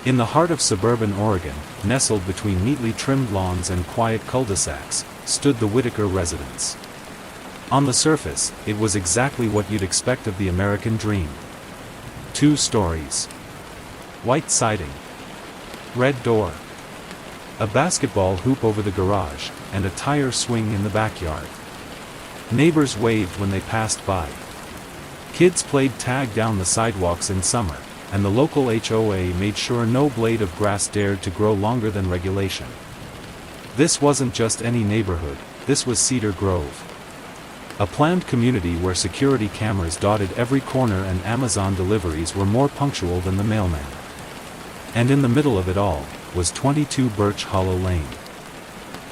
In the heart of suburban Oregon, nestled between neatly trimmed lawns and quiet cul-de-sacs, stood the Whitaker residence. On the surface, it was exactly what you'd expect of the American dream. 2 stories. White siding. Red door. A basketball hoop over the garage, and a tire swing in the backyard. Neighbors waved when they passed by. Kids played tag down the sidewalks in summer, and the local HOA made sure no blade of grass dared to grow longer than regulation. This wasn't just any neighborhood, this was Cedar Grove. A planned community where security cameras dotted every corner and Amazon deliveries were more punctual than the mailman. And in the middle of it all, was 22 Birch Hollow Lane.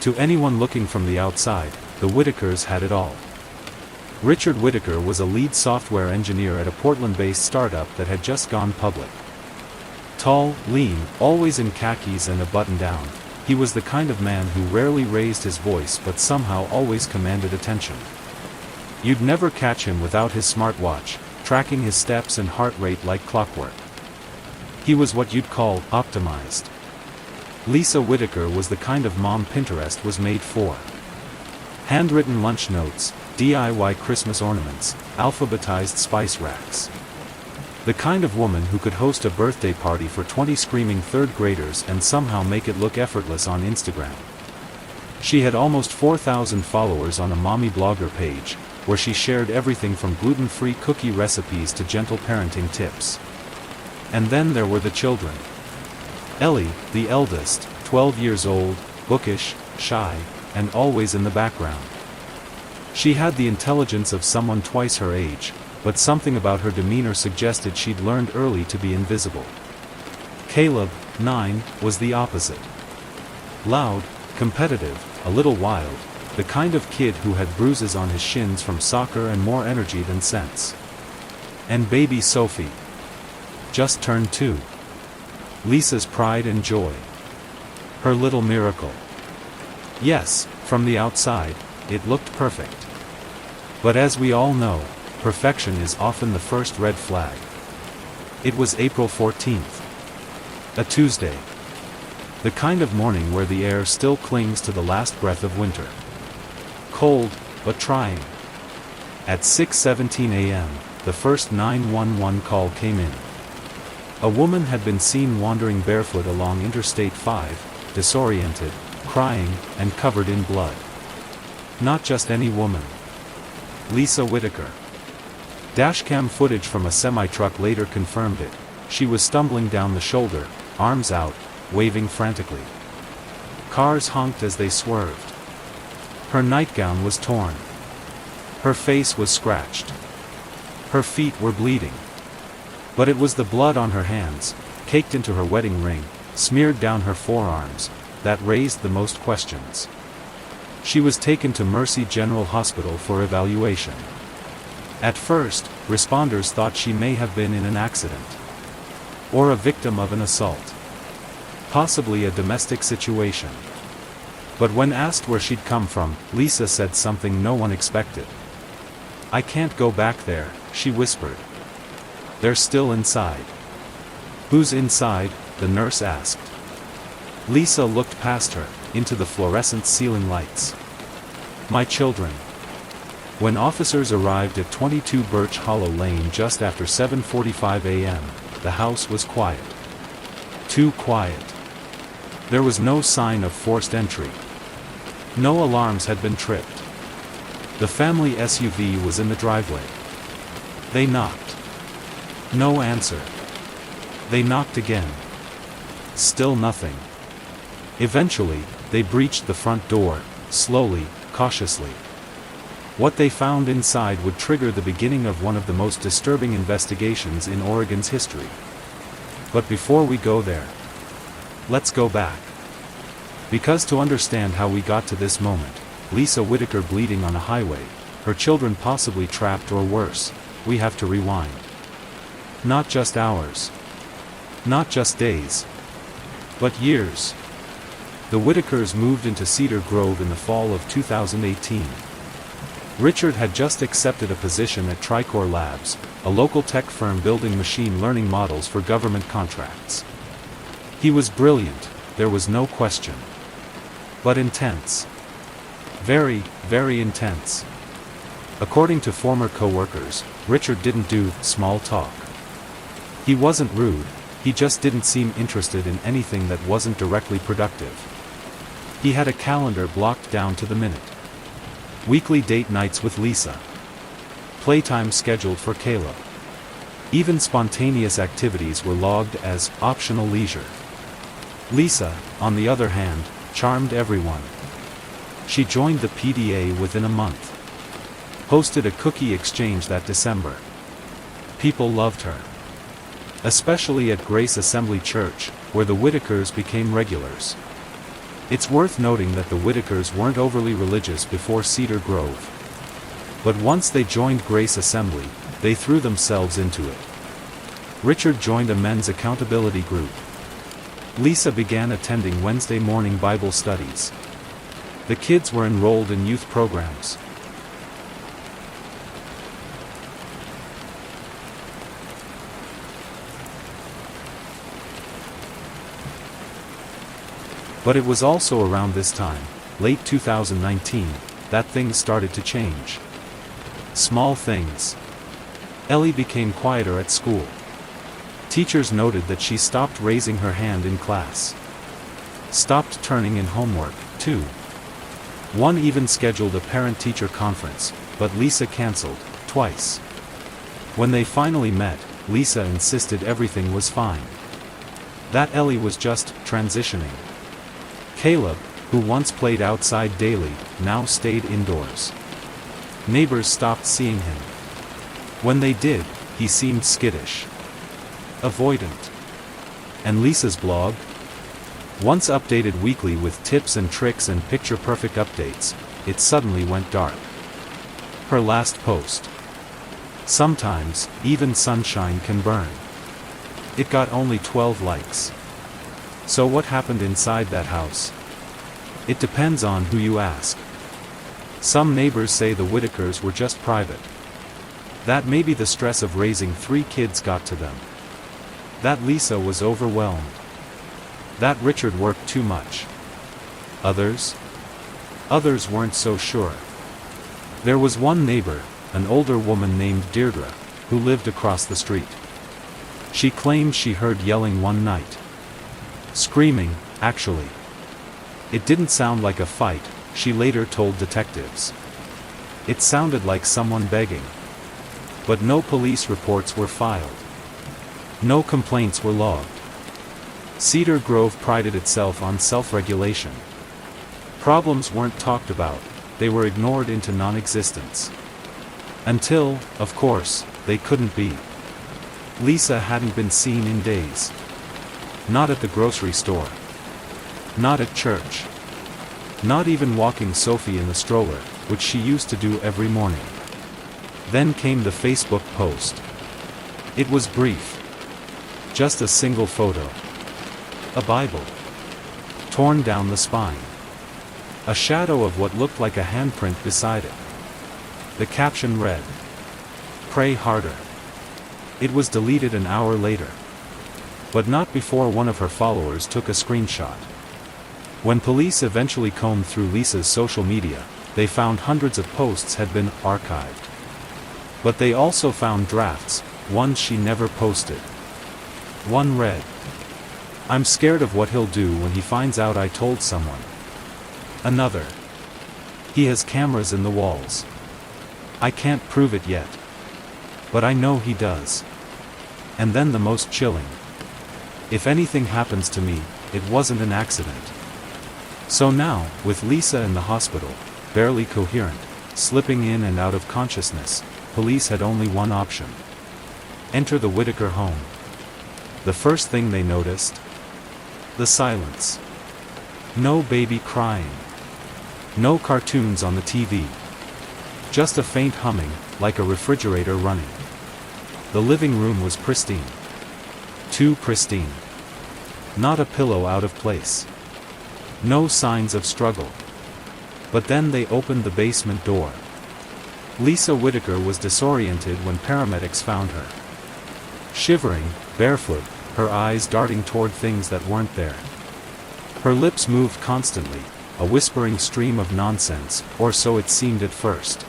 To anyone looking from the outside, the Whitakers had it all. Richard Whitaker was a lead software engineer at a Portland-based startup that had just gone public. Tall, lean, always in khakis and a button-down, he was the kind of man who rarely raised his voice but somehow always commanded attention. You'd never catch him without his smartwatch, tracking his steps and heart rate like clockwork. He was what you'd call optimized. Lisa Whitaker was the kind of mom Pinterest was made for. Handwritten lunch notes, DIY Christmas ornaments, alphabetized spice racks. The kind of woman who could host a birthday party for 20 screaming third graders and somehow make it look effortless on Instagram. She had almost 4,000 followers on a mommy blogger page, where she shared everything from gluten-free cookie recipes to gentle parenting tips. And then there were the children. Ellie, the eldest, 12 years old, bookish, shy, and always in the background. She had the intelligence of someone twice her age, but something about her demeanor suggested she'd learned early to be invisible. Caleb, 9, was the opposite. Loud, competitive, a little wild, the kind of kid who had bruises on his shins from soccer and more energy than sense. And baby Sophie. Just turned 2. Lisa's pride and joy. Her little miracle. Yes, from the outside, it looked perfect. But as we all know, perfection is often the first red flag. It was April 14th. A Tuesday. The kind of morning where the air still clings to the last breath of winter. Cold, but trying. At 6:17 a.m., the first 911 call came in. A woman had been seen wandering barefoot along Interstate 5, disoriented, crying, and covered in blood. Not just any woman. Lisa Whitaker. Dashcam footage from a semi-truck later confirmed it. She was stumbling down the shoulder, arms out, waving frantically. Cars honked as they swerved. Her nightgown was torn. Her face was scratched. Her feet were bleeding. But it was the blood on her hands, caked into her wedding ring, smeared down her forearms, that raised the most questions. She was taken to Mercy General Hospital for evaluation. At first, responders thought she may have been in an accident. Or a victim of an assault. Possibly a domestic situation. But when asked where she'd come from, Lisa said something no one expected. "I can't go back there," she whispered. "They're still inside." "Who's inside?" the nurse asked. Lisa looked past her, into the fluorescent ceiling lights. "My children." When officers arrived at 22 Birch Hollow Lane just after 7:45 a.m., the house was quiet. Too quiet. There was no sign of forced entry. No alarms had been tripped. The family SUV was in the driveway. They knocked. No answer. They knocked again. Still nothing. Eventually, they breached the front door, slowly, cautiously. What they found inside would trigger the beginning of one of the most disturbing investigations in Oregon's history. But before we go there, let's go back. Because to understand how we got to this moment, Lisa Whitaker bleeding on a highway, her children possibly trapped or worse, we have to rewind. Not just hours. Not just days. But years. The Whitakers moved into Cedar Grove in the fall of 2018. Richard had just accepted a position at Tricor Labs, a local tech firm building machine learning models for government contracts. He was brilliant, there was no question. But intense. Very, very intense. According to former co-workers, Richard didn't do small talk. He wasn't rude, he just didn't seem interested in anything that wasn't directly productive. He had a calendar blocked down to the minute. Weekly date nights with Lisa. Playtime scheduled for Caleb. Even spontaneous activities were logged as optional leisure. Lisa, on the other hand, charmed everyone. She joined the PDA within a month. Hosted a cookie exchange that December. People loved her. Especially at Grace Assembly Church, where the Whitakers became regulars. It's worth noting that the Whitakers weren't overly religious before Cedar Grove. But once they joined Grace Assembly, they threw themselves into it. Richard joined a men's accountability group. Lisa began attending Wednesday morning Bible studies. The kids were enrolled in youth programs. But it was also around this time, late 2019, that things started to change. Small things. Ellie became quieter at school. Teachers noted that she stopped raising her hand in class. Stopped turning in homework, too. One even scheduled a parent-teacher conference, but Lisa canceled, twice. When they finally met, Lisa insisted everything was fine. That Ellie was just transitioning. Caleb, who once played outside daily, now stayed indoors. Neighbors stopped seeing him. When they did, he seemed skittish. Avoidant. And Lisa's blog? Once updated weekly with tips and tricks and picture-perfect updates, it suddenly went dark. Her last post. Sometimes, even sunshine can burn. It got only 12 likes. So what happened inside that house? It depends on who you ask. Some neighbors say the Whitakers were just private. That maybe the stress of raising 3 kids got to them. That Lisa was overwhelmed. That Richard worked too much. Others? Others weren't so sure. There was one neighbor, an older woman named Deirdre, who lived across the street. She claimed she heard yelling one night. Screaming, actually. It didn't sound like a fight, she later told detectives. It sounded like someone begging. But no police reports were filed. No complaints were logged. Cedar Grove prided itself on self-regulation. Problems weren't talked about, they were ignored into non-existence. Until, of course, they couldn't be. Lisa hadn't been seen in days. Not at the grocery store. Not at church. Not even walking Sophie in the stroller, which she used to do every morning. Then came the Facebook post. It was brief. Just a single photo. A Bible. Torn down the spine. A shadow of what looked like a handprint beside it. The caption read, "Pray harder." It was deleted an hour later. But not before one of her followers took a screenshot. When police eventually combed through Lisa's social media, they found hundreds of posts had been archived. But they also found drafts, ones she never posted. One read, "I'm scared of what he'll do when he finds out I told someone." Another, "He has cameras in the walls. I can't prove it yet. But I know he does." And then the most chilling. "If anything happens to me, it wasn't an accident." So now, with Lisa in the hospital, barely coherent, slipping in and out of consciousness, police had only one option. Enter the Whitaker home. The first thing they noticed? The silence. No baby crying. No cartoons on the TV. Just a faint humming, like a refrigerator running. The living room was pristine. Too pristine. Not a pillow out of place. No signs of struggle. But then they opened the basement door. Lisa Whitaker was disoriented when paramedics found her. Shivering, barefoot, her eyes darting toward things that weren't there. Her lips moved constantly, a whispering stream of nonsense, or so it seemed at first.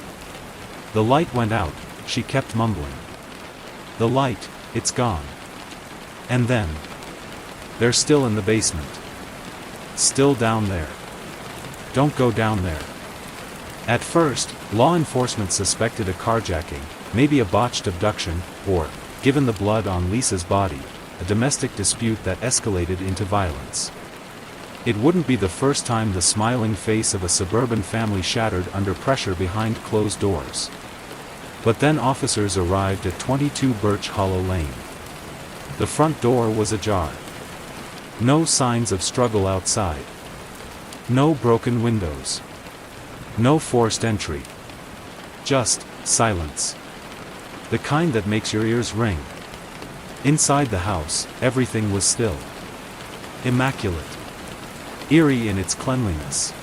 The light went out, she kept mumbling. The light, it's gone. And then, they're still in the basement. Still down there. Don't go down there. At first, law enforcement suspected a carjacking, maybe a botched abduction, or, given the blood on Lisa's body, a domestic dispute that escalated into violence. It wouldn't be the first time the smiling face of a suburban family shattered under pressure behind closed doors. But then officers arrived at 22 Birch Hollow Lane. The front door was ajar. No signs of struggle outside. No broken windows. No forced entry. Just silence. The kind that makes your ears ring. Inside the house, everything was still. Immaculate. Eerie in its cleanliness.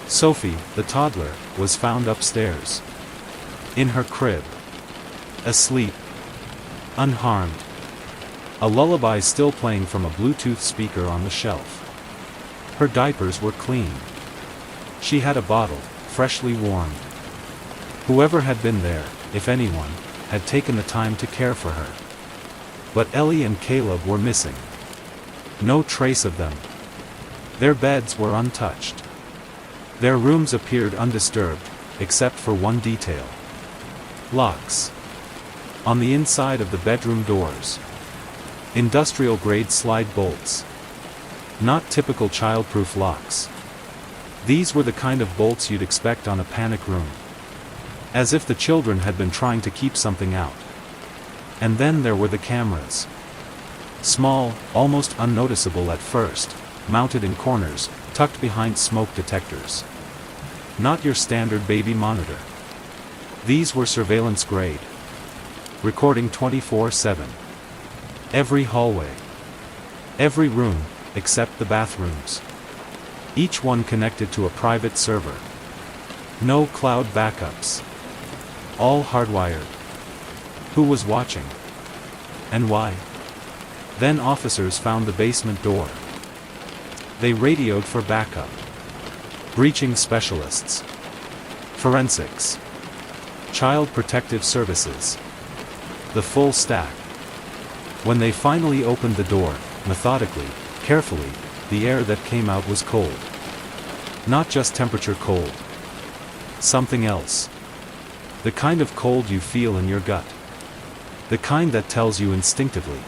Sophie, the toddler, was found upstairs. In her crib. Asleep. Unharmed. A lullaby still playing from a Bluetooth speaker on the shelf. Her diapers were clean. She had a bottle, freshly warmed. Whoever had been there, if anyone, had taken the time to care for her. But Ellie and Caleb were missing. No trace of them. Their beds were untouched. Their rooms appeared undisturbed, except for one detail. Locks. On the inside of the bedroom doors. Industrial-grade slide bolts. Not typical child-proof locks. These were the kind of bolts you'd expect on a panic room. As if the children had been trying to keep something out. And then there were the cameras. Small, almost unnoticeable at first, mounted in corners, tucked behind smoke detectors. Not your standard baby monitor. These were surveillance grade. Recording 24/7. Every hallway. Every room, except the bathrooms. Each one connected to a private server. No cloud backups. All hardwired. Who was watching? And why? Then officers found the basement door. They radioed for backup. Breaching specialists. Forensics. Child Protective Services. The full stack. When they finally opened the door, methodically, carefully, the air that came out was cold. Not just temperature cold. Something else. The kind of cold you feel in your gut. The kind that tells you instinctively.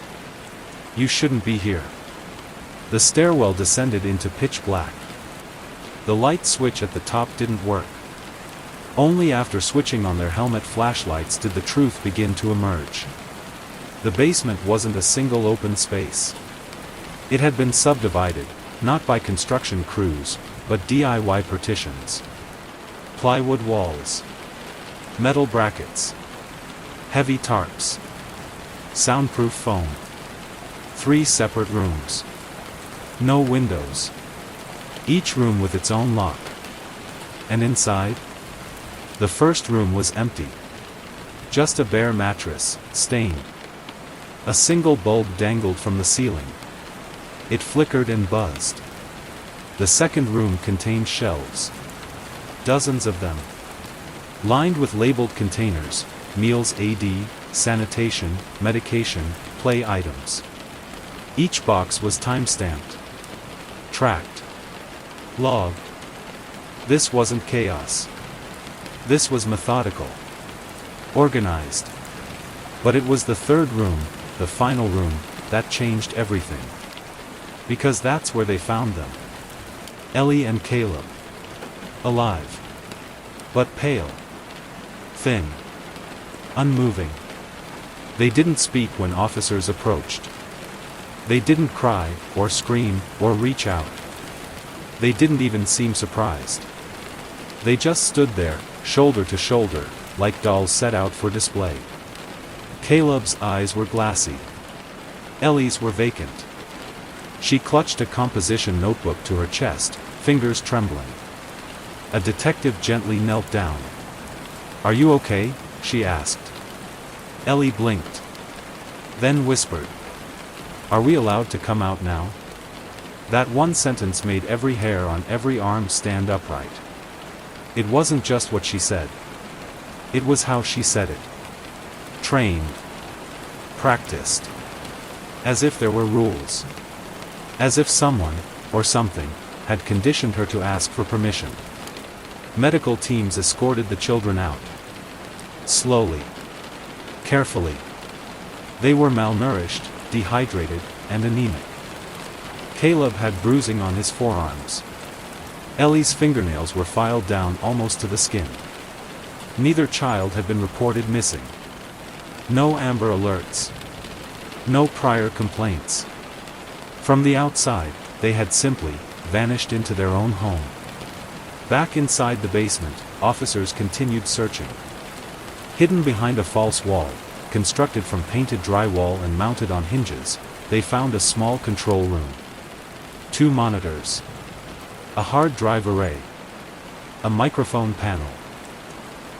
You shouldn't be here. The stairwell descended into pitch black. The light switch at the top didn't work. Only after switching on their helmet flashlights did the truth begin to emerge. The basement wasn't a single open space. It had been subdivided, not by construction crews, but DIY partitions. Plywood walls. Metal brackets. Heavy tarps. Soundproof foam. 3 separate rooms. No windows. Each room with its own lock. And inside? The first room was empty. Just a bare mattress, stained. A single bulb dangled from the ceiling. It flickered and buzzed. The second room contained shelves. Dozens of them. Lined with labeled containers, meals AD, sanitation, medication, play items. Each box was time-stamped. Tracked. Logged. This wasn't chaos. This was methodical. Organized. But it was the third room, the final room, that changed everything. Because that's where they found them. Ellie and Caleb. Alive. But pale. Thin. Unmoving. They didn't speak when officers approached. They didn't cry, or scream, or reach out. They didn't even seem surprised. They just stood there, shoulder to shoulder, like dolls set out for display. Caleb's eyes were glassy. Ellie's were vacant. She clutched a composition notebook to her chest, fingers trembling. A detective gently knelt down. "Are you okay?" she asked. Ellie blinked. Then whispered. Are we allowed to come out now? That one sentence made every hair on every arm stand upright. It wasn't just what she said. It was how she said it. Trained. Practiced. As if there were rules. As if someone, or something, had conditioned her to ask for permission. Medical teams escorted the children out. Slowly. Carefully. They were malnourished, dehydrated, and anemic. Caleb had bruising on his forearms. Ellie's fingernails were filed down almost to the skin. Neither child had been reported missing. No Amber Alerts. No prior complaints. From the outside, they had simply vanished into their own home. Back inside the basement, officers continued searching. Hidden behind a false wall, constructed from painted drywall and mounted on hinges, they found a small control room. 2 monitors. A hard drive array. A microphone panel.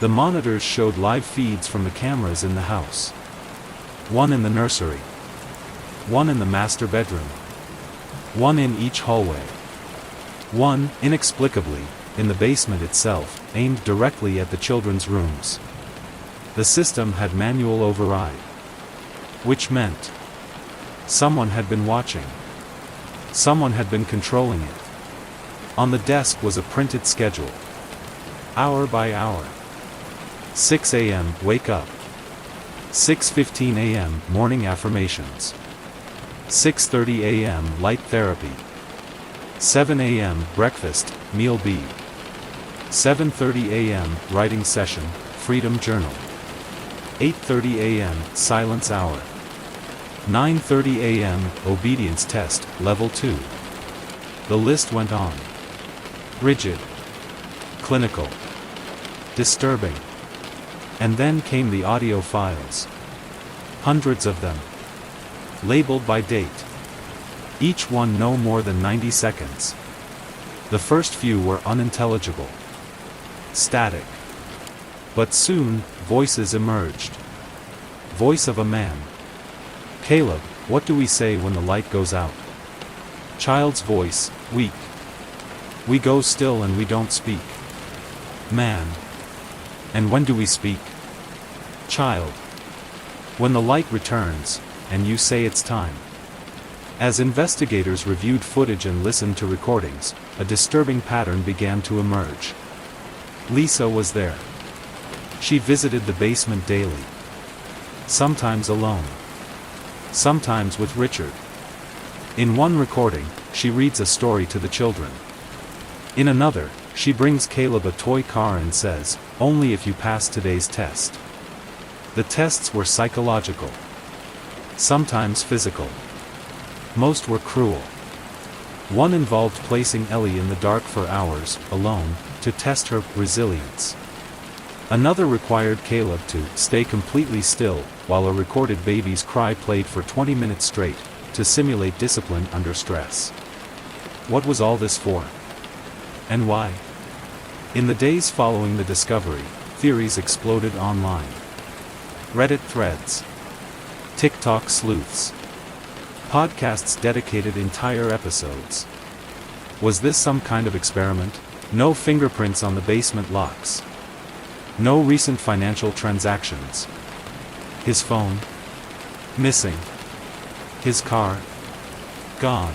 The monitors showed live feeds from the cameras in the house. One in the nursery. One in the master bedroom. One in each hallway. One, inexplicably, in the basement itself, aimed directly at the children's rooms. The system had manual override. Which meant someone had been watching. Someone had been controlling it. On the desk was a printed schedule. Hour by hour. 6 a.m. Wake up. 6:15 a.m. Morning affirmations. 6:30 a.m. Light therapy. 7 a.m. Breakfast, meal B. 7:30 a.m. Writing session, Freedom Journal. 8:30 a.m. Silence hour. 9:30 a.m. Obedience test, level 2. The list went on. Rigid. Clinical. Disturbing. And then came the audio files. Hundreds of them. Labeled by date. Each one no more than 90 seconds. The first few were unintelligible. Static. But soon, voices emerged. Voice of a man. Caleb, what do we say when the light goes out? Child's voice, weak. We go still and we don't speak. Man. And when do we speak? Child. When the light returns, and you say it's time. As investigators reviewed footage and listened to recordings, a disturbing pattern began to emerge. Lisa was there. She visited the basement daily. Sometimes alone. Sometimes with Richard. In one recording, she reads a story to the children. In another, she brings Caleb a toy car and says, "Only if you pass today's test." The tests were psychological. Sometimes physical. Most were cruel. One involved placing Ellie in the dark for hours, alone, to test her resilience. Another required Caleb to stay completely still, while a recorded baby's cry played for 20 minutes straight, to simulate discipline under stress. What was all this for? And why? In the days following the discovery, theories exploded online. Reddit threads. TikTok sleuths. Podcasts dedicated entire episodes. Was this some kind of experiment? No fingerprints on the basement locks. No recent financial transactions. His phone? Missing. His car? Gone.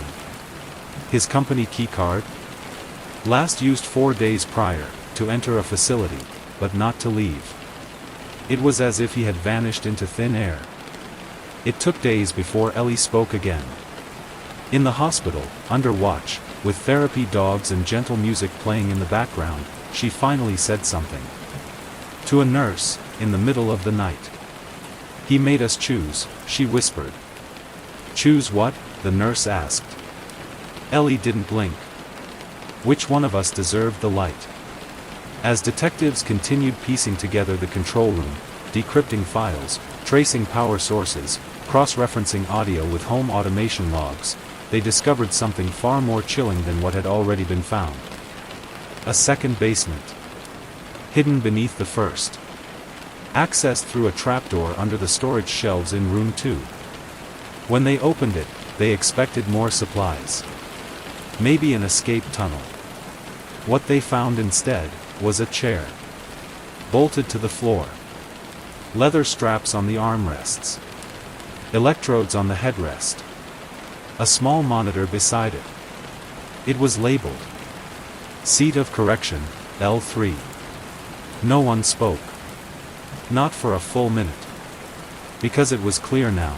His company keycard? Last used 4 days prior, to enter a facility, but not to leave. It was as if he had vanished into thin air. It took days before Ellie spoke again. In the hospital, under watch, with therapy dogs and gentle music playing in the background, she finally said something. To a nurse, in the middle of the night. "He made us choose," she whispered. "Choose what?" the nurse asked. Ellie didn't blink. Which one of us deserved the light? As detectives continued piecing together the control room, decrypting files, tracing power sources, cross-referencing audio with home automation logs, they discovered something far more chilling than what had already been found. A second basement. Hidden beneath the first. Accessed through a trapdoor under the storage shelves in room 2. When they opened it, they expected more supplies. Maybe an escape tunnel. What they found instead was a chair, bolted to the floor. Leather straps on the armrests. Electrodes on the headrest. A small monitor beside it. It was labeled Seat of Correction, L3. No one spoke. Not for a full minute. Because it was clear now.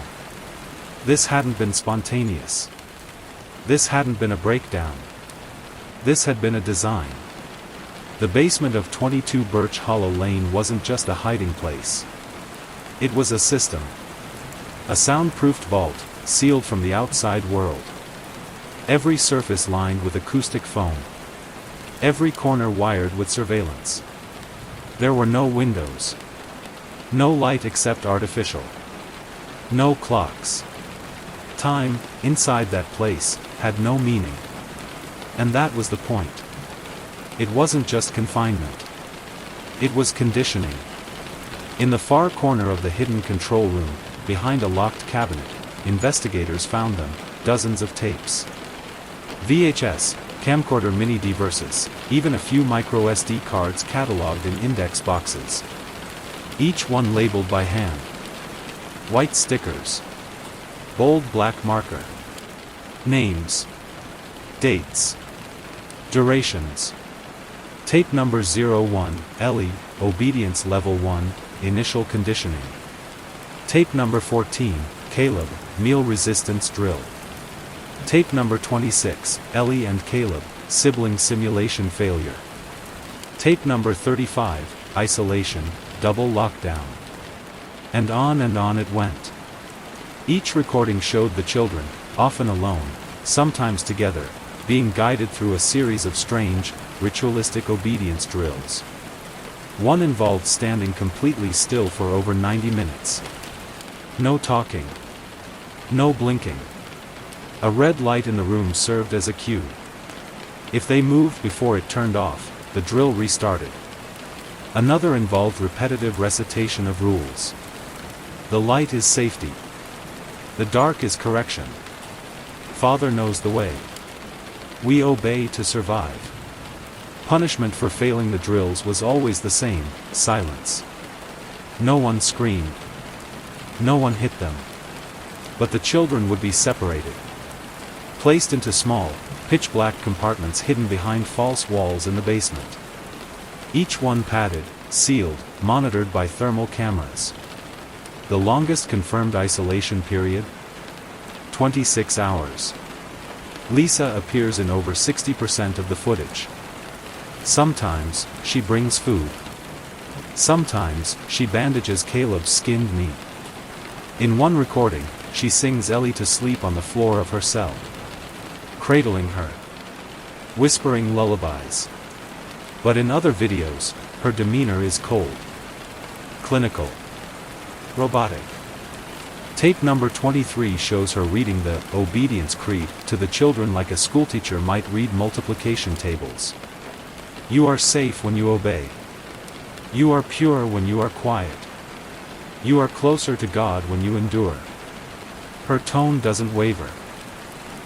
This hadn't been spontaneous. This hadn't been a breakdown. This had been a design. The basement of 22 Birch Hollow Lane wasn't just a hiding place. It was a system. A soundproofed vault, sealed from the outside world. Every surface lined with acoustic foam. Every corner wired with surveillance. There were no windows. No light except artificial. No clocks. Time, inside that place, had no meaning. And that was the point. It wasn't just confinement. It was conditioning. In the far corner of the hidden control room, behind a locked cabinet, investigators found them, dozens of tapes. VHS, camcorder mini DVRs, even a few micro SD cards cataloged in index boxes. Each one labeled by hand. White stickers. Bold black marker. Names. Dates. Durations. Tape number 01, Ellie, Obedience Level 1, Initial Conditioning. Tape number 14, Caleb, Meal Resistance Drill. Tape number 26, Ellie and Caleb, Sibling Simulation Failure. Tape number 35, Isolation, Double Lockdown. And on it went. Each recording showed the children, often alone, sometimes together, being guided through a series of strange, ritualistic obedience drills. One involved standing completely still for over 90 minutes. No talking. No blinking. A red light in the room served as a cue. If they moved before it turned off, the drill restarted. Another involved repetitive recitation of rules. The light is safety. The dark is correction. Father knows the way. We obey to survive. Punishment for failing the drills was always the same, silence. No one screamed. No one hit them. But the children would be separated. Placed into small, pitch-black compartments hidden behind false walls in the basement. Each one padded, sealed, monitored by thermal cameras. The longest confirmed isolation period? 26 hours. Lisa appears in over 60% of the footage. Sometimes, she brings food. Sometimes, she bandages Caleb's skinned knee. In one recording, she sings Ellie to sleep on the floor of her cell. Cradling her. Whispering lullabies. But in other videos, her demeanor is cold. Clinical. Robotic. Tape number 23 shows her reading the Obedience Creed to the children like a schoolteacher might read multiplication tables. You are safe when you obey. You are pure when you are quiet. You are closer to God when you endure. Her tone doesn't waver.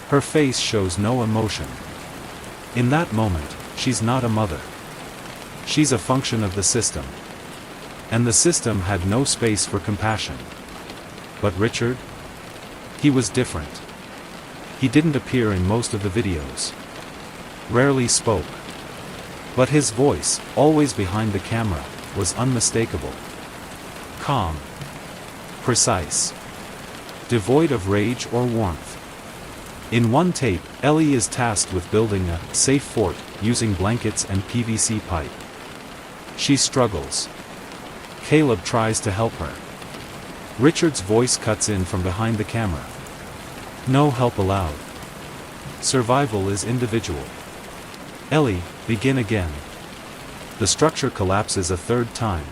Her face shows no emotion. In that moment, she's not a mother. She's a function of the system. And the system had no space for compassion. But Richard? He was different. He didn't appear in most of the videos. Rarely spoke. But his voice, always behind the camera, was unmistakable. Calm. Precise. Devoid of rage or warmth. In one tape, Ellie is tasked with building a safe fort, using blankets and PVC pipe. She struggles. Caleb tries to help her. Richard's voice cuts in from behind the camera. No help allowed. Survival is individual. Ellie, begin again. The structure collapses a third time.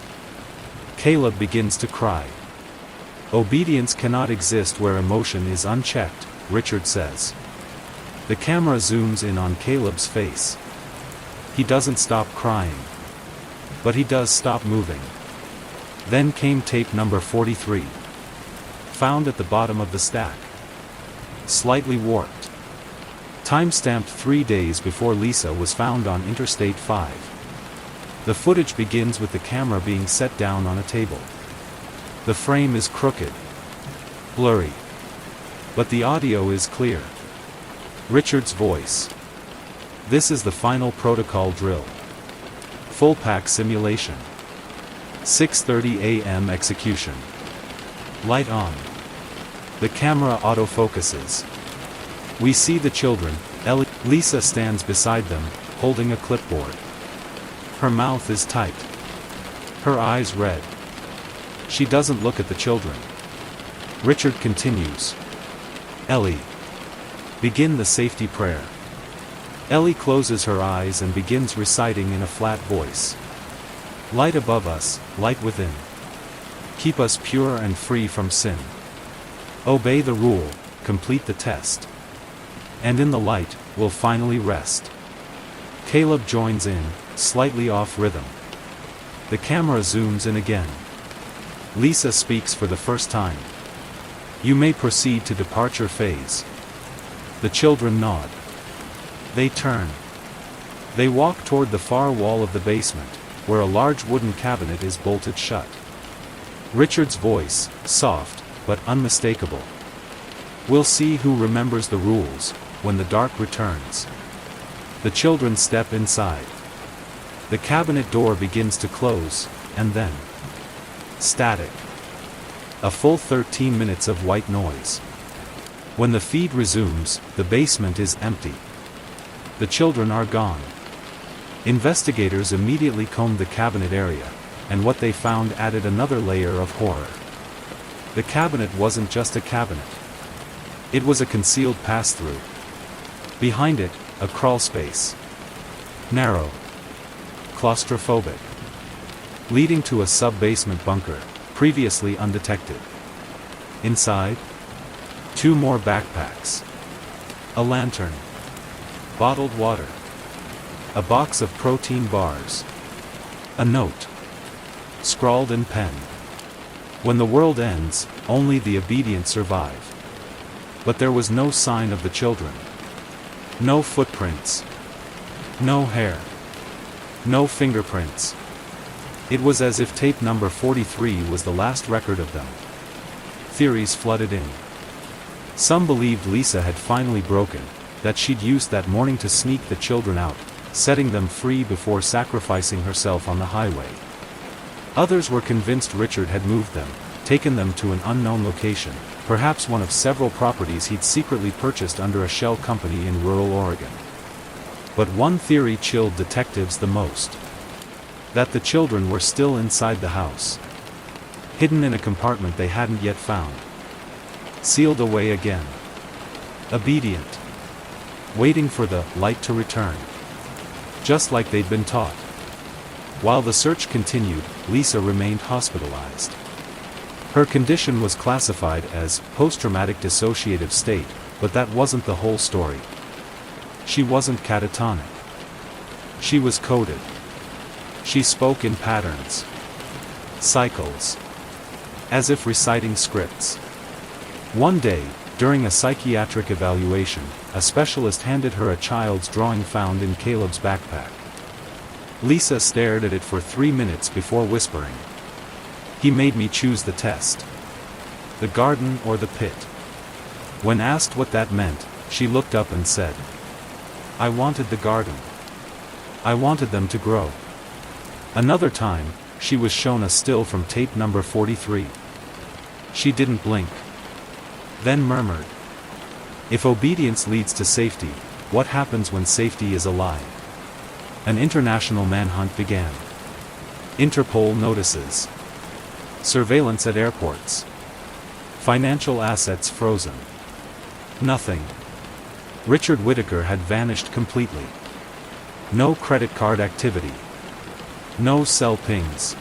Caleb begins to cry. Obedience cannot exist where emotion is unchecked, Richard says. The camera zooms in on Caleb's face. He doesn't stop crying. But he does stop moving. Then came tape number 43. Found at the bottom of the stack. slightly warped. Timestamped 3 days before Lisa was found on Interstate 5. The footage begins with the camera being set down on a table. The frame is crooked, blurry, but the audio is clear. Richard's voice. This is the final protocol drill. Full pack simulation. 6:30 a.m. execution. Light on. The camera autofocuses. We see the children. Lisa stands beside them, holding a clipboard. Her mouth is tight. Her eyes red. She doesn't look at the children. Richard continues. Ellie. Begin the safety prayer. Ellie closes her eyes and begins reciting in a flat voice. Light above us, light within. Keep us pure and free from sin. Obey the rule, complete the test. And in the light, we'll finally rest. Caleb joins in, slightly off rhythm. The camera zooms in again. Lisa speaks for the first time. You may proceed to departure phase. The children nod. They turn. They walk toward the far wall of the basement, where a large wooden cabinet is bolted shut. Richard's voice, soft, but unmistakable. We'll see who remembers the rules, when the dark returns. The children step inside. The cabinet door begins to close, and then static. A full 13 minutes of white noise. When the feed resumes, the basement is empty. The children are gone. Investigators immediately combed the cabinet area, and what they found added another layer of horror. The cabinet wasn't just a cabinet. It was a concealed pass-through. Behind it, a crawl space. Narrow. Claustrophobic. Leading to a sub-basement bunker, previously undetected. Inside, 2 more backpacks. A lantern. Bottled water. A box of protein bars. A note. Scrawled in pen. When the world ends, only the obedient survive. But there was no sign of the children. No footprints. No hair. No fingerprints. It was as if tape number 43 was the last record of them. Theories flooded in. Some believed Lisa had finally broken, that she'd used that morning to sneak the children out, setting them free before sacrificing herself on the highway. Others were convinced Richard had moved them, taken them to an unknown location, perhaps one of several properties he'd secretly purchased under a shell company in rural Oregon. But one theory chilled detectives the most. That the children were still inside the house. Hidden in a compartment they hadn't yet found. Sealed away again. Obedient. Waiting for the light to return. Just like they'd been taught. While the search continued, Lisa remained hospitalized. Her condition was classified as post-traumatic dissociative state, but that wasn't the whole story. She wasn't catatonic. She was coded. She spoke in patterns. Cycles. As if reciting scripts. One day, during a psychiatric evaluation, a specialist handed her a child's drawing found in Caleb's backpack. Lisa stared at it for 3 minutes before whispering. He made me choose the test. The garden or the pit. When asked what that meant, she looked up and said, I wanted the garden. I wanted them to grow. Another time, she was shown a still from tape number 43. She didn't blink. Then murmured. If obedience leads to safety, what happens when safety is a lie? An international manhunt began. Interpol notices. Surveillance at airports. Financial assets frozen. Nothing. Richard Whittaker had vanished completely. No credit card activity. No cell pings.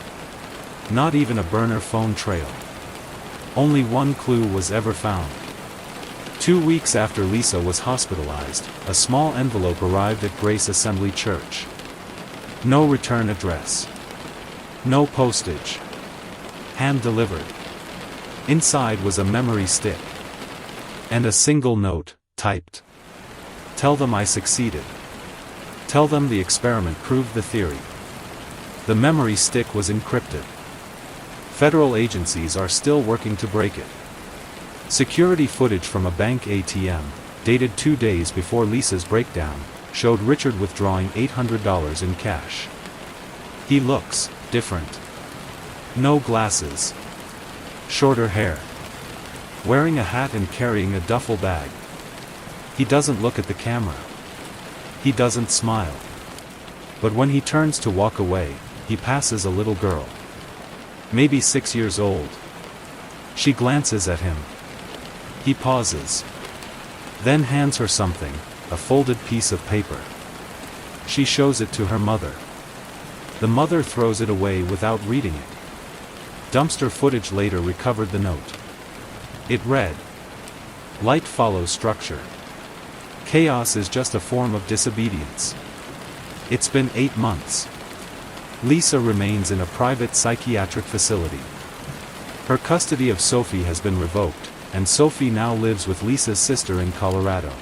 Not even a burner phone trail. Only one clue was ever found. 2 weeks after Lisa was hospitalized, a small envelope arrived at Grace Assembly Church. No return address. No postage. Hand-delivered. Inside was a memory stick. And a single note, typed. Tell them I succeeded. Tell them the experiment proved the theory. The memory stick was encrypted. Federal agencies are still working to break it. Security footage from a bank ATM, dated 2 days before Lisa's breakdown, showed Richard withdrawing $800 in cash. He looks different. No glasses. Shorter hair. Wearing a hat and carrying a duffel bag. He doesn't look at the camera. He doesn't smile. But when he turns to walk away, he passes a little girl. Maybe 6 years old. She glances at him. He pauses. Then hands her something, a folded piece of paper. She shows it to her mother. The mother throws it away without reading it. Dumpster footage later recovered the note. It read, "Light follows structure. Chaos is just a form of disobedience." It's been 8 months. Lisa remains in a private psychiatric facility. Her custody of Sophie has been revoked, and Sophie now lives with Lisa's sister in Colorado.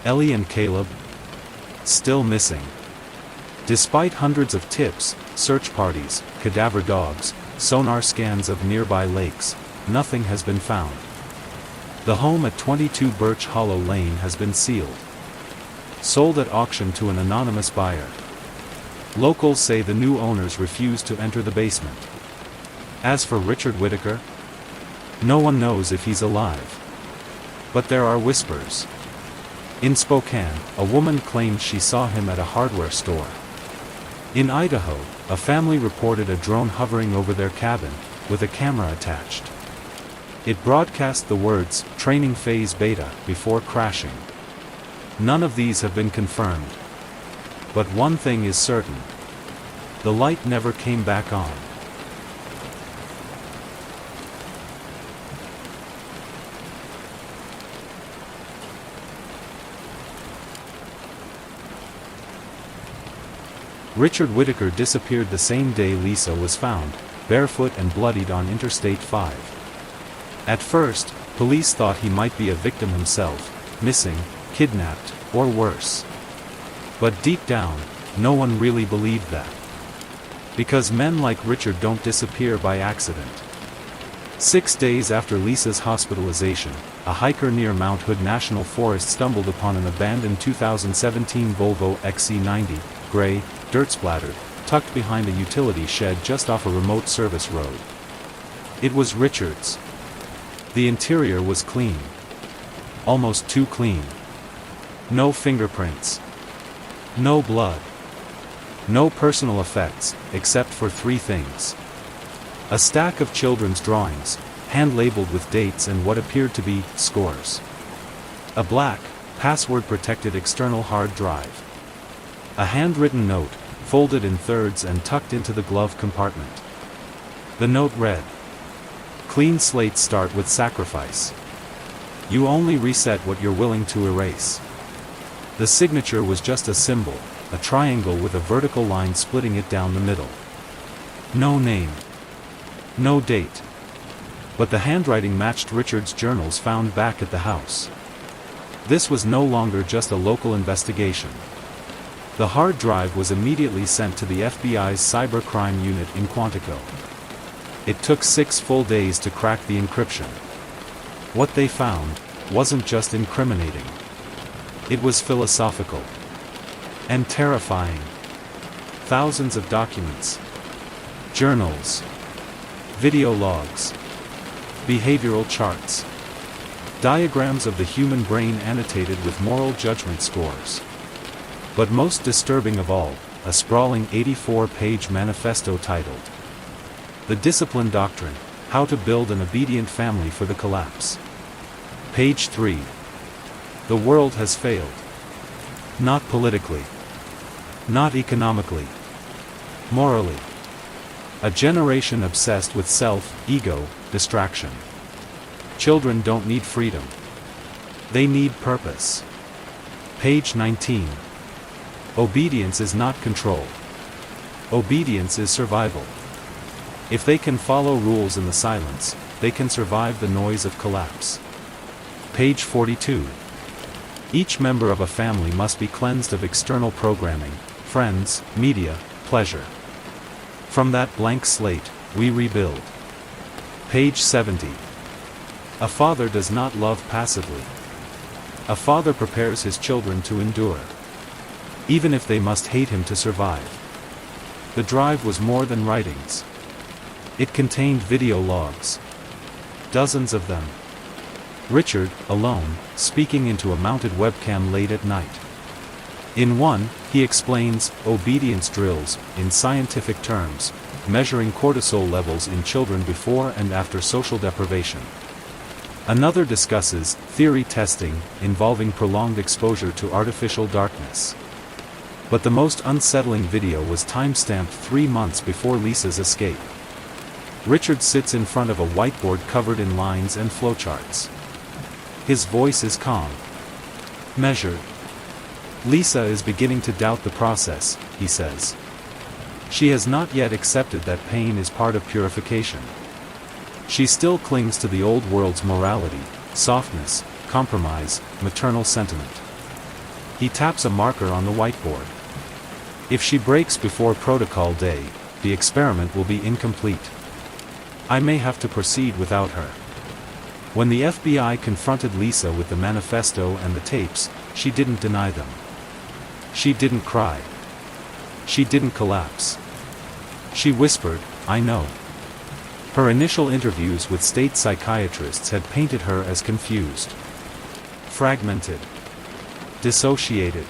Ellie and Caleb? Still missing. Despite hundreds of tips, search parties, cadaver dogs, sonar scans of nearby lakes, nothing has been found. The home at 22 Birch Hollow Lane has been sealed. Sold at auction to an anonymous buyer. Locals say the new owners refused to enter the basement. As for Richard Whittaker, no one knows if he's alive. But there are whispers. In Spokane, a woman claims she saw him at a hardware store. In Idaho, a family reported a drone hovering over their cabin, with a camera attached. It broadcast the words, "Training Phase Beta," before crashing. None of these have been confirmed. But one thing is certain. The light never came back on. Richard Whittaker disappeared the same day Lisa was found, barefoot and bloodied on Interstate 5. At first, police thought he might be a victim himself, missing, kidnapped, or worse. But deep down, no one really believed that. Because men like Richard don't disappear by accident. 6 days after Lisa's hospitalization, a hiker near Mount Hood National Forest stumbled upon an abandoned 2017 Volvo XC90, gray, dirt-splattered, tucked behind a utility shed just off a remote service road. It was Richard's. The interior was clean. Almost too clean. No fingerprints. No blood. No personal effects, except for 3 things. A stack of children's drawings, hand-labeled with dates and what appeared to be scores. A black, password-protected external hard drive. A handwritten note, folded in thirds and tucked into the glove compartment. The note read, "Clean slates start with sacrifice. You only reset what you're willing to erase." The signature was just a symbol, a triangle with a vertical line splitting it down the middle. No name. No date. But the handwriting matched Richard's journals found back at the house. This was no longer just a local investigation. The hard drive was immediately sent to the FBI's cybercrime unit in Quantico. It took 6 full days to crack the encryption. What they found wasn't just incriminating. It was philosophical. And terrifying. Thousands of documents. Journals. Video logs. Behavioral charts. Diagrams of the human brain annotated with moral judgment scores. But most disturbing of all, a sprawling 84-page manifesto titled, "The Discipline Doctrine: How to Build an Obedient Family for the Collapse." Page 3. The world has failed. Not politically. Not economically. Morally. A generation obsessed with self, ego, distraction. Children don't need freedom. They need purpose. Page 19. Obedience is not control. Obedience is survival. If they can follow rules in the silence, they can survive the noise of collapse. Page 42. Each member of a family must be cleansed of external programming, friends, media, pleasure. From that blank slate, we rebuild. Page 70. A father does not love passively. A father prepares his children to endure, even if they must hate him to survive. The drive was more than writings. It contained video logs. Dozens of them. Richard, alone, speaking into a mounted webcam late at night. In one, he explains obedience drills, in scientific terms, measuring cortisol levels in children before and after social deprivation. Another discusses theory testing, involving prolonged exposure to artificial darkness. But the most unsettling video was time-stamped 3 months before Lisa's escape. Richard sits in front of a whiteboard covered in lines and flowcharts. His voice is calm, measured. Lisa is beginning to doubt the process, he says. She has not yet accepted that pain is part of purification. She still clings to the old world's morality, softness, compromise, maternal sentiment. He taps a marker on the whiteboard. If she breaks before protocol day, the experiment will be incomplete. I may have to proceed without her. When the FBI confronted Lisa with the manifesto and the tapes, she didn't deny them. She didn't cry. She didn't collapse. She whispered, "I know." Her initial interviews with state psychiatrists had painted her as confused, fragmented, dissociated.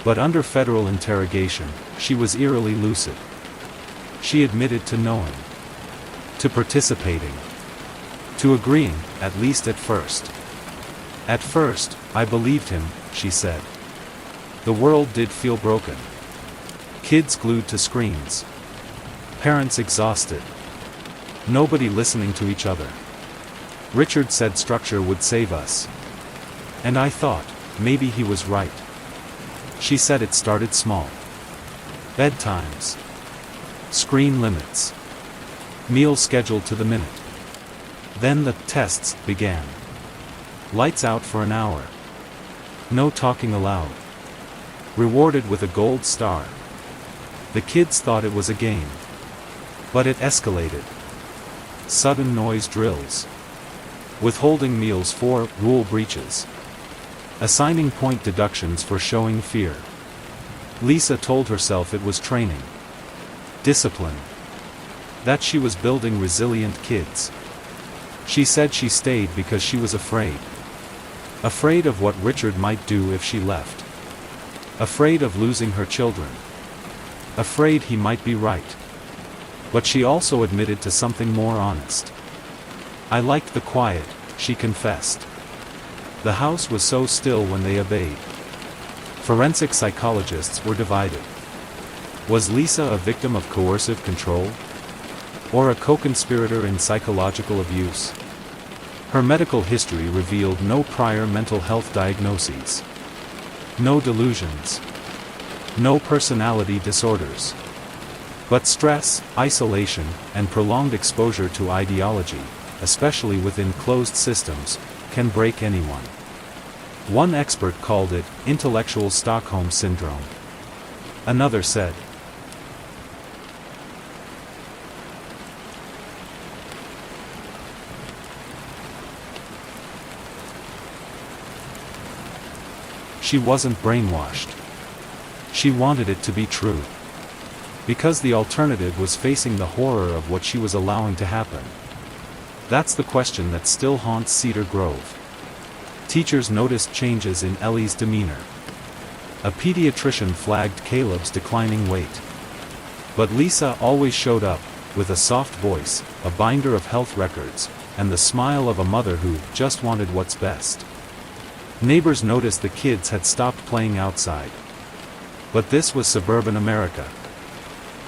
But under federal interrogation, she was eerily lucid. She admitted to knowing, to participating, to agreeing, at least at first. At first, I believed him, she said. The world did feel broken. Kids glued to screens. Parents exhausted. Nobody listening to each other. Richard said structure would save us. And I thought, maybe he was right. She said it started small. Bedtimes. Screen limits. Meals scheduled to the minute. Then the tests began. Lights out for an hour. No talking allowed. Rewarded with a gold star. The kids thought it was a game. But it escalated. Sudden noise drills. Withholding meals for rule breaches. Assigning point deductions for showing fear. Lisa told herself it was training. Discipline. That she was building resilient kids. She said she stayed because she was afraid. Afraid of what Richard might do if she left. Afraid of losing her children. Afraid he might be right. But she also admitted to something more honest. I liked the quiet, she confessed. The house was so still when they obeyed. Forensic psychologists were divided. Was Lisa a victim of coercive control? Or a co-conspirator in psychological abuse? Her medical history revealed no prior mental health diagnoses. No delusions. No personality disorders. But stress, isolation, and prolonged exposure to ideology, especially within closed systems, can break anyone. One expert called it intellectual Stockholm syndrome. Another said, she wasn't brainwashed. She wanted it to be true. Because the alternative was facing the horror of what she was allowing to happen. That's the question that still haunts Cedar Grove. Teachers noticed changes in Ellie's demeanor. A pediatrician flagged Caleb's declining weight. But Lisa always showed up, with a soft voice, a binder of health records, and the smile of a mother who just wanted what's best. Neighbors noticed the kids had stopped playing outside. But this was suburban America.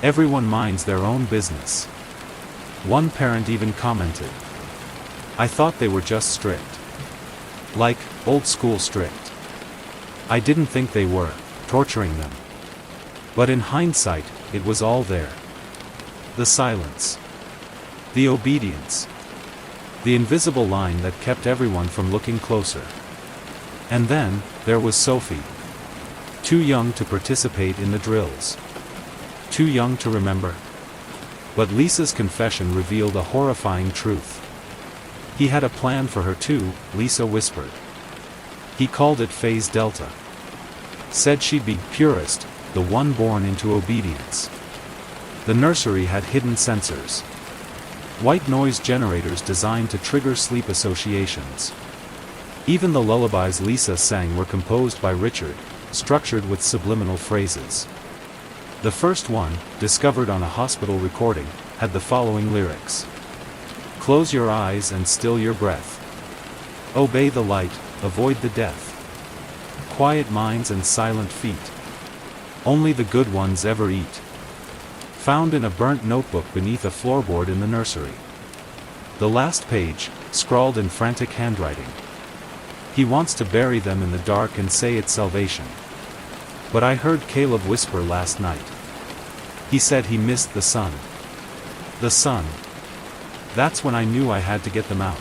Everyone minds their own business. One parent even commented, I thought they were just strict. Like, old school strict. I didn't think they were torturing them. But in hindsight, it was all there. The silence. The obedience. The invisible line that kept everyone from looking closer. And then, there was Sophie. Too young to participate in the drills. Too young to remember. But Lisa's confession revealed a horrifying truth. He had a plan for her too, Lisa whispered. He called it Phase Delta. Said she'd be purest, the one born into obedience. The nursery had hidden sensors. White noise generators designed to trigger sleep associations. Even the lullabies Lisa sang were composed by Richard, structured with subliminal phrases. The first one, discovered on a hospital recording, had the following lyrics. Close your eyes and still your breath. Obey the light, avoid the death. Quiet minds and silent feet. Only the good ones ever eat. Found in a burnt notebook beneath a floorboard in the nursery. The last page, scrawled in frantic handwriting. He wants to bury them in the dark and say it's salvation. But I heard Caleb whisper last night. He said he missed the sun. The sun. That's when I knew I had to get them out.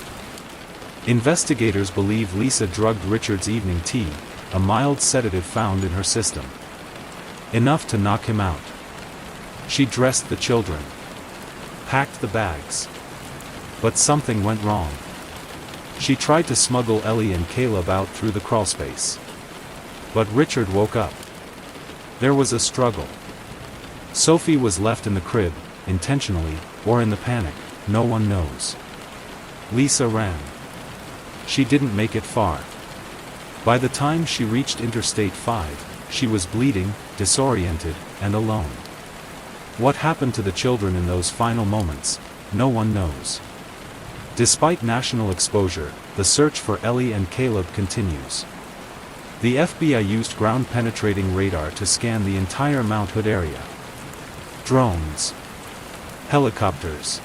Investigators believe Lisa drugged Richard's evening tea, a mild sedative found in her system. Enough to knock him out. She dressed the children. Packed the bags. But something went wrong. She tried to smuggle Ellie and Caleb out through the crawlspace. But Richard woke up. There was a struggle. Sophie was left in the crib, intentionally, or in the panic, no one knows. Lisa ran. She didn't make it far. By the time she reached Interstate 5, she was bleeding, disoriented, and alone. What happened to the children in those final moments, no one knows. Despite national exposure, the search for Ellie and Caleb continues. The FBI used ground-penetrating radar to scan the entire Mount Hood area. Drones. Helicopters.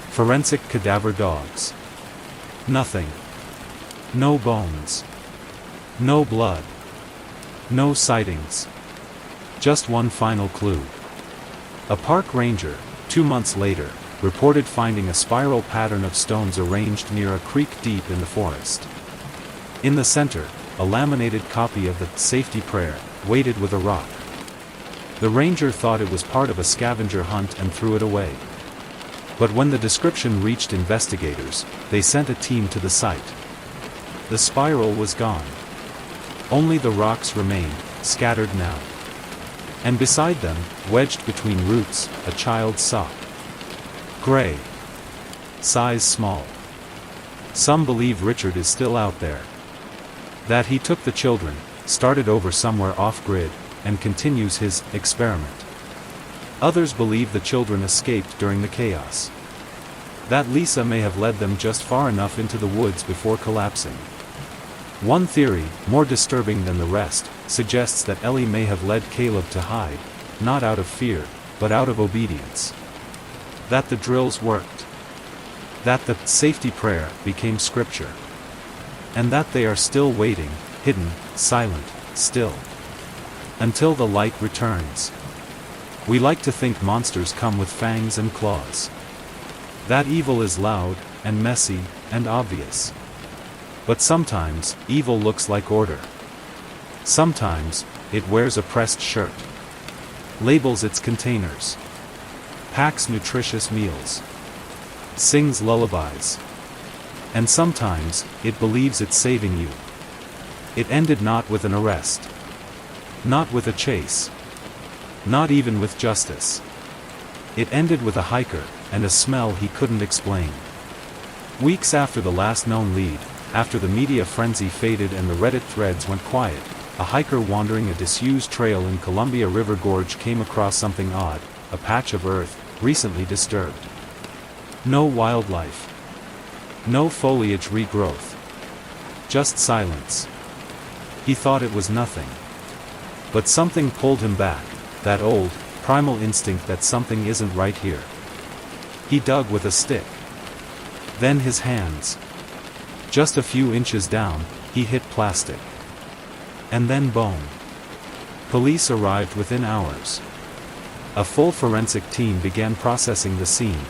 Forensic cadaver dogs. Nothing. No bones. No blood. No sightings. Just one final clue. A park ranger, 2 months later, reported finding a spiral pattern of stones arranged near a creek deep in the forest. In the center, a laminated copy of the safety prayer, weighted with a rock. The ranger thought it was part of a scavenger hunt and threw it away. But when the description reached investigators, they sent a team to the site. The spiral was gone. Only the rocks remained, scattered now. And beside them, wedged between roots, a child's sock. Gray. Size small. Some believe Richard is still out there. That he took the children, started over somewhere off-grid, and continues his experiment. Others believe the children escaped during the chaos. That Lisa may have led them just far enough into the woods before collapsing. One theory, more disturbing than the rest, suggests that Ellie may have led Caleb to hide, not out of fear, but out of obedience. That the drills worked. That the safety prayer became scripture. And that they are still waiting, hidden, silent, still. Until the light returns. We like to think monsters come with fangs and claws. That evil is loud, and messy, and obvious. But sometimes, evil looks like order. Sometimes, it wears a pressed shirt. Labels its containers. Packs nutritious meals. Sings lullabies. And sometimes, it believes it's saving you. It ended not with an arrest. Not with a chase. Not even with justice. It ended with a hiker, and a smell he couldn't explain. Weeks after the last known lead, after the media frenzy faded and the Reddit threads went quiet, a hiker wandering a disused trail in Columbia River Gorge came across something odd, a patch of earth, recently disturbed. No wildlife. No foliage regrowth. Just silence. He thought it was nothing. But something pulled him back, that old, primal instinct that something isn't right here. He dug with a stick. Then his hands. Just a few inches down, he hit plastic. And then bone. Police arrived within hours. A full forensic team began processing the scene.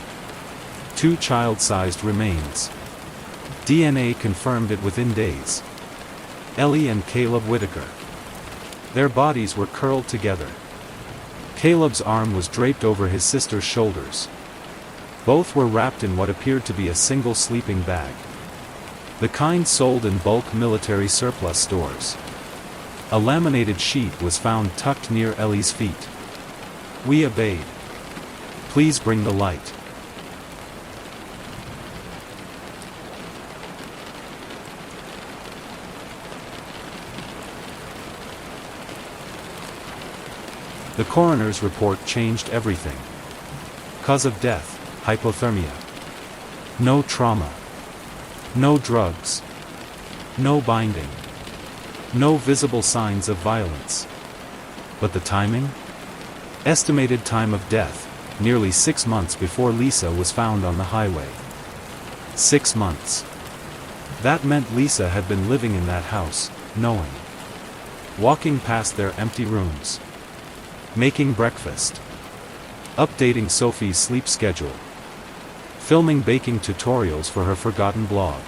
2 child-sized remains. DNA confirmed it within days. Ellie and Caleb Whitaker. Their bodies were curled together. Caleb's arm was draped over his sister's shoulders. Both were wrapped in what appeared to be a single sleeping bag. The kind sold in bulk military surplus stores. A laminated sheet was found tucked near Ellie's feet. We obeyed. Please bring the light. The coroner's report changed everything. Cause of death, hypothermia. No trauma. No drugs. No binding. No visible signs of violence. But the timing? Estimated time of death, nearly 6 months before Lisa was found on the highway. 6 months. That meant Lisa had been living in that house, knowing. Walking past their empty rooms. Making breakfast. Updating Sophie's sleep schedule. Filming baking tutorials for her forgotten blog.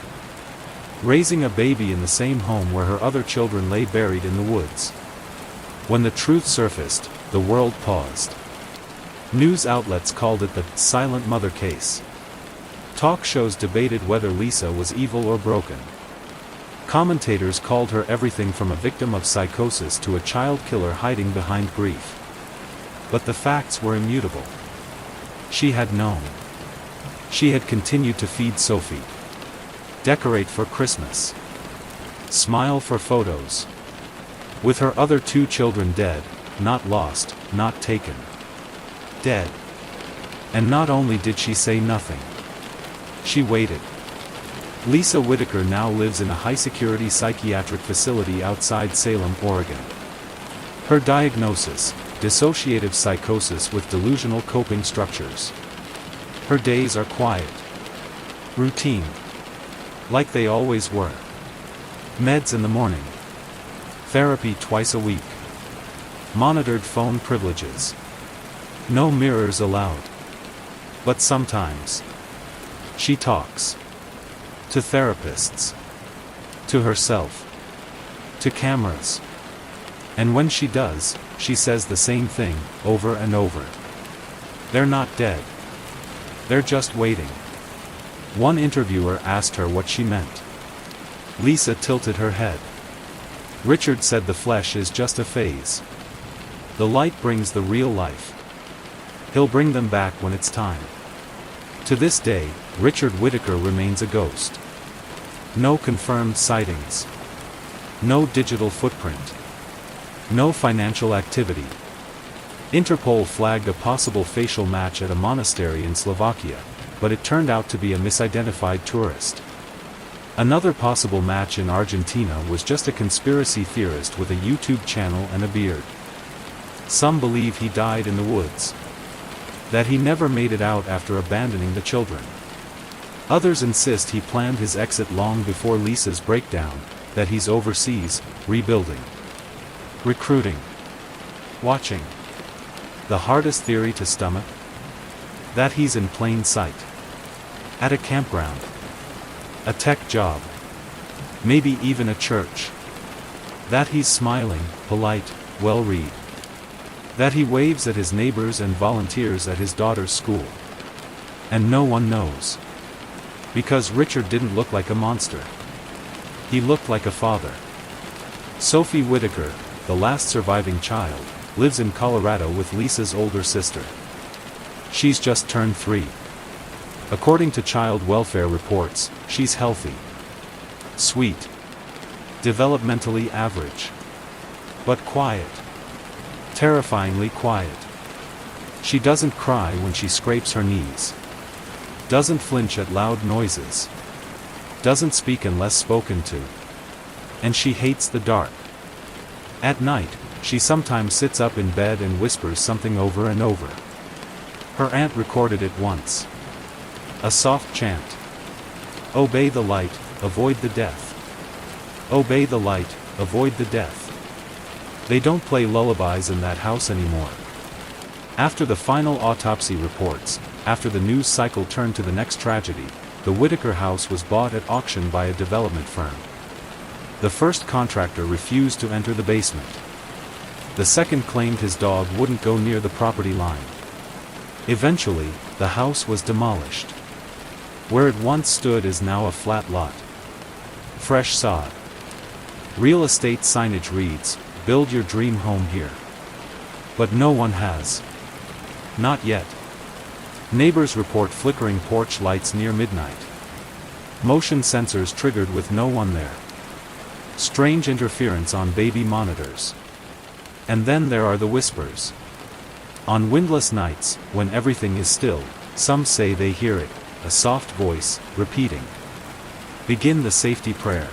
Raising a baby in the same home where her other children lay buried in the woods. When the truth surfaced, the world paused. News outlets called it the silent mother case. Talk shows debated whether Lisa was evil or broken. Commentators called her everything from a victim of psychosis to a child killer hiding behind grief. But the facts were immutable. She had known. She had continued to feed Sophie. Decorate for Christmas. Smile for photos. With her other 2 children dead, not lost, not taken. Dead. And not only did she say nothing. She waited. Lisa Whitaker now lives in a high-security psychiatric facility outside Salem, Oregon. Her diagnosis: dissociative psychosis with delusional coping structures. Her days are quiet. Routine. Like they always were. Meds in the morning. Therapy twice a week. Monitored phone privileges. No mirrors allowed. But sometimes. She talks. To therapists. To herself. To cameras. And when she does, she says the same thing, over and over. They're not dead. They're just waiting. One interviewer asked her what she meant. Lisa tilted her head. Richard said the flesh is just a phase. The light brings the real life. He'll bring them back when it's time. To this day, Richard Whitaker remains a ghost. No confirmed sightings. No digital footprint. No financial activity. Interpol flagged a possible facial match at a monastery in Slovakia, but it turned out to be a misidentified tourist. Another possible match in Argentina was just a conspiracy theorist with a YouTube channel and a beard. Some believe he died in the woods. That he never made it out after abandoning the children. Others insist he planned his exit long before Lisa's breakdown, that he's overseas, rebuilding. Recruiting. Watching. The hardest theory to stomach? That he's in plain sight. At a campground. A tech job. Maybe even a church. That he's smiling, polite, well-read. That he waves at his neighbors and volunteers at his daughter's school. And no one knows. Because Richard didn't look like a monster. He looked like a father. Sophie Whitaker, the last surviving child, lives in Colorado with Lisa's older sister. She's just turned 3. According to child welfare reports, she's healthy. Sweet. Developmentally average. But quiet. Terrifyingly quiet. She doesn't cry when she scrapes her knees. Doesn't flinch at loud noises. Doesn't speak unless spoken to. And she hates the dark. At night, she sometimes sits up in bed and whispers something over and over. Her aunt recorded it once. A soft chant. Obey the light, avoid the death. Obey the light, avoid the death. They don't play lullabies in that house anymore. After the final autopsy reports, after the news cycle turned to the next tragedy, the Whitaker house was bought at auction by a development firm. The first contractor refused to enter the basement. The second claimed his dog wouldn't go near the property line. Eventually, the house was demolished. Where it once stood is now a flat lot. Fresh sod. Real estate signage reads, "Build your dream home here." But no one has. Not yet. Neighbors report flickering porch lights near midnight. Motion sensors triggered with no one there. Strange interference on baby monitors. And then there are the whispers. On windless nights, when everything is still, some say they hear it, a soft voice, repeating, "Begin the safety prayer."